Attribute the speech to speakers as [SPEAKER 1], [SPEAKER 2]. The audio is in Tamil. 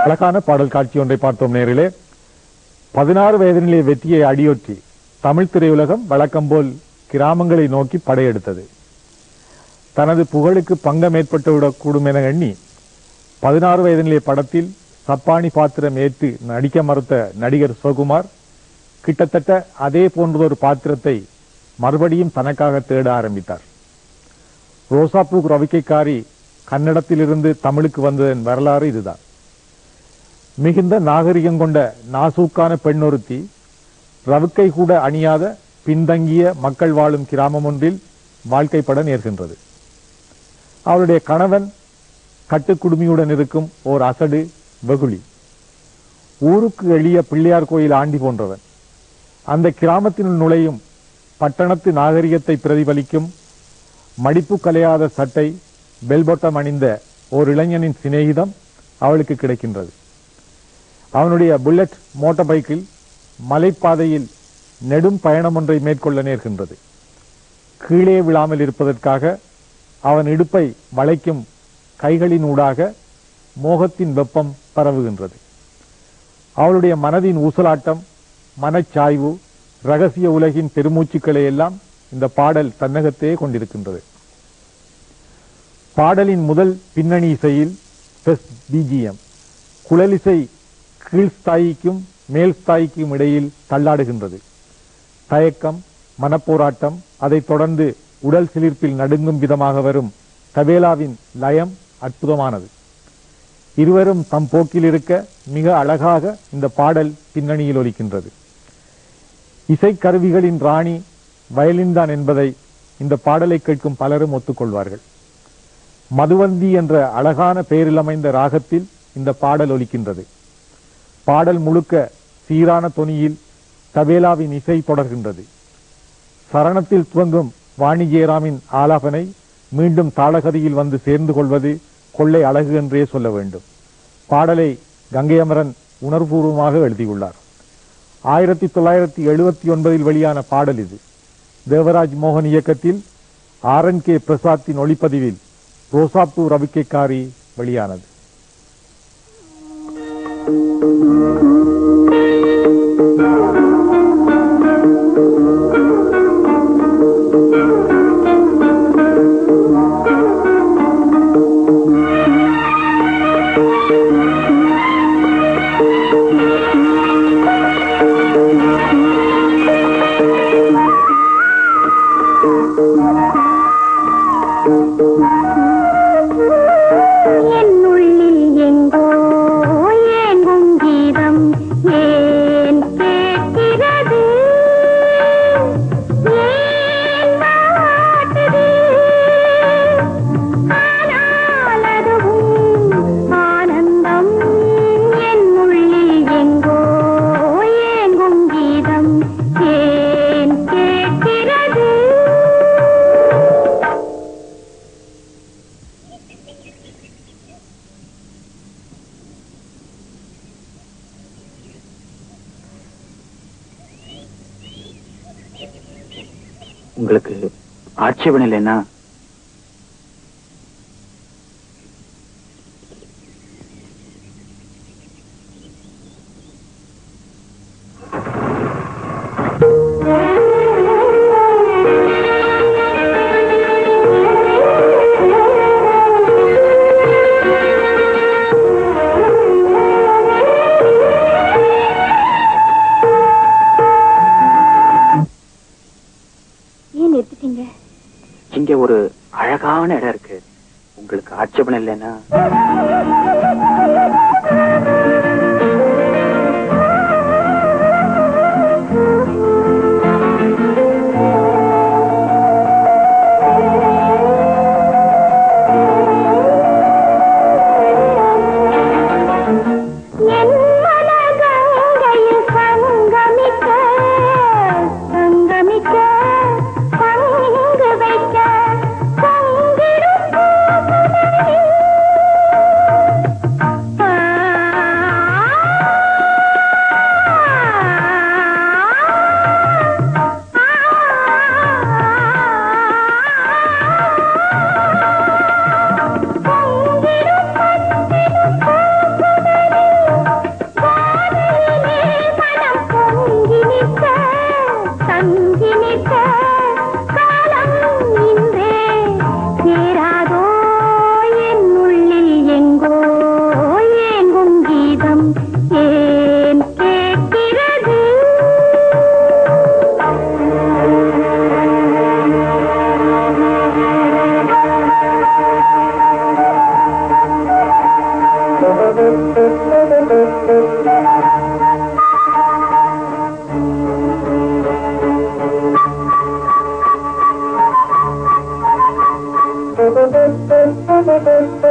[SPEAKER 1] அழகான பாடல் காட்சி ஒன்றை பார்த்தோம் நேரிலே. 16 வயதினிலே வெற்றியை அடியொற்றி தமிழ் திரையுலகம் வழக்கம் போல் கிராமங்களை நோக்கி படையெடுத்தது. தனது புகழுக்கு பங்கம் ஏற்பட்டுவிடக்கூடும் என எண்ணி 16 வயதினிலே படத்தில் சப்பானி பாத்திரம் ஏற்று நடிக்க மறுத்த நடிகர் சிவகுமார் கிட்டத்தட்ட அதே போன்றதொரு பாத்திரத்தை மறுபடியும் தனக்காக தேட ஆரம்பித்தார். ரோசாப்பூ ரவிக்கைக்காரி கன்னடத்திலிருந்து தமிழுக்கு வந்ததன் வரலாறு இதுதான். மிகுந்த நாகரிகம் கொண்ட நாசூக்கான பெண்ணொருத்தி ரவுக்கை கூட அணியாத பின்தங்கிய மக்கள் வாழும் கிராமம் ஒன்றில் வாழ்க்கைப்பட நேர்கின்றது. அவருடைய கணவன் கட்டுக்குடுமியுடன் இருக்கும் ஓர் அசடு வெகுளி, ஊருக்கு எளிய பிள்ளையார் கோயில் ஆண்டி போன்றவன். அந்த கிராமத்தினுள் நுழையும் பட்டணத்து நாகரிகத்தை பிரதிபலிக்கும் மடிப்பு கலையாத சட்டை, பெல்பொட்டம் அணிந்த ஓர் இளைஞனின் சிநேகிதம் அவளுக்கு கிடைக்கின்றது. அவனுடைய புல்லட் மோட்டார் பைக்கில் மலைப்பாதையில் நெடும் பயணம் ஒன்றை மேற்கொள்ள நேர்கின்றது. கீழே விழாமல் இருப்பதற்காக அவன் இடுப்பை வளைக்கும் கைகளின் ஊடாக மோகத்தின் வெப்பம் பரவுகின்றது. அவளுடைய மனதின் ஊசலாட்டம், மனச்சாய்வு, ரகசிய உலகின் பெருமூச்சுக்களை எல்லாம் இந்த பாடல் தன்னகத்தையே கொண்டிருக்கின்றது. பாடலின் முதல் பின்னணி இசையில் பிஜிஎம் குழலிசை கீழ்ஸ்தாயிக்கும் மேல் ஸ்தாயிக்கும் இடையில் தள்ளாடுகின்றது. தயக்கம், மனப்போராட்டம், அதைத் தொடர்ந்து உடல் சிலிர்ப்பில் நடுங்கும் விதமாக வரும் தபேலாவின் லயம் அற்புதமானது. இருவரும் தம் போக்கில் இருக்க மிக அழகாக இந்த பாடல் பின்னணியில் ஒலிக்கின்றது. இசைக்கருவிகளின் ராணி வயலின் தான் என்பதை இந்த பாடலை கேட்கும் பலரும் ஒத்துக்கொள்வார்கள். மதுவந்தி என்ற அழகான பெயரில் அமைந்த ராகத்தில் இந்த பாடல் ஒலிக்கின்றது. பாடல் முழுக்க சீரான தொனியில் தபேலாவின் இசை தொடர்கின்றது. சரணத்தில் துவங்கும் வாணி ஜெயராமின் ஆலாபனை மீண்டும் தாளகதியில் வந்து சேர்ந்து கொள்வது கொள்ளை அழகு என்றே சொல்ல வேண்டும். பாடலை கங்கை அமரன் உணர்வுபூர்வமாக எழுதியுள்ளார். 1979 வெளியான பாடல் இது. தேவராஜ் மோகன் இயக்கத்தில் RNK பிரசாத்தின் ஒளிப்பதிவில் ரோசாப்பூ ரவிக்கைக்காரி வெளியானது.
[SPEAKER 2] உங்களுக்கு ஆட்சேபனை இல்லைன்னா இங்க ஒரு அழகான இடம் இருக்கு. உங்களுக்கு ஆட்சேபனை இல்லைன்னா
[SPEAKER 3] Thank you.